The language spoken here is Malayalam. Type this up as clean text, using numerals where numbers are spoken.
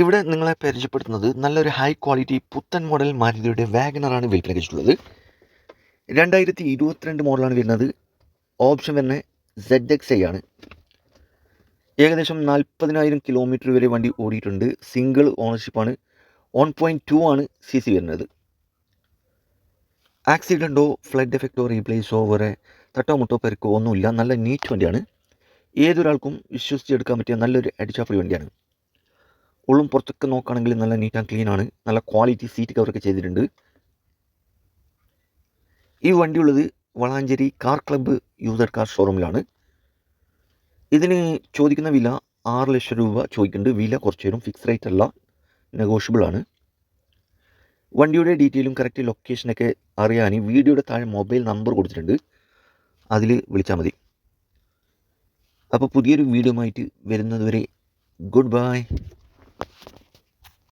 ഇവിടെ നിങ്ങളെ പരിചയപ്പെടുത്തുന്നത് നല്ലൊരു ഹൈ ക്വാളിറ്റി പുത്തൻ മോഡൽ മാരുതിയുടെ വാഗണറാണ് വിൽപ്പനയ്ക്കുള്ളത്. 2022 മോഡലാണ് വരുന്നത്. ഓപ്ഷൻ വരുന്നത് ZXi ആണ്. ഏകദേശം 40,000 കിലോമീറ്റർ വരെ വണ്ടി ഓടിയിട്ടുണ്ട്. സിംഗിൾ ഓണർഷിപ്പാണ്. 1.2 ആണ് CC വരുന്നത്. ആക്സിഡൻറ്റോ ഫ്ലഡ് എഫക്റ്റോ റീപ്ലേസോ വരെ തട്ടോ മുട്ടോ പെരുക്കോ ഒന്നുമില്ല. നല്ല നീറ്റ് വണ്ടിയാണ്. ഏതൊരാൾക്കും വിശ്വസിച്ചെടുക്കാൻ പറ്റിയ നല്ലൊരു അടിച്ചാപ്പൊളി വണ്ടിയാണ്. ഉള്ളും പുറത്തൊക്കെ നോക്കുകയാണെങ്കിൽ നല്ല നീറ്റ് ആൻഡ് ക്ലീൻ ആണ്. നല്ല ക്വാളിറ്റി സീറ്റ് കവറൊക്കെ ചെയ്തിട്ടുണ്ട്. ഈ വണ്ടിയുള്ളത് Valanchery car club user car ഷോറൂമിലാണ്. ഇതിന് ചോദിക്കുന്ന വില 6 ലക്ഷം രൂപ ചോദിക്കുന്നുണ്ട്. വില കുറച്ച് തരും. ഫിക്സ് റേറ്റ് അല്ല, നെഗോഷ്യബിൾ ആണ്. വണ്ടിയുടെ ഡീറ്റെയിലും കറക്റ്റ് ലൊക്കേഷനൊക്കെ അറിയാൻ വീഡിയോയുടെ താഴെ മൊബൈൽ നമ്പർ കൊടുത്തിട്ടുണ്ട്. അതിൽ വിളിച്ചാൽ മതി. അപ്പോൾ പുതിയൊരു വീഡിയോ ആയിട്ട് വരുന്നതുവരെ ഗുഡ് ബൈ.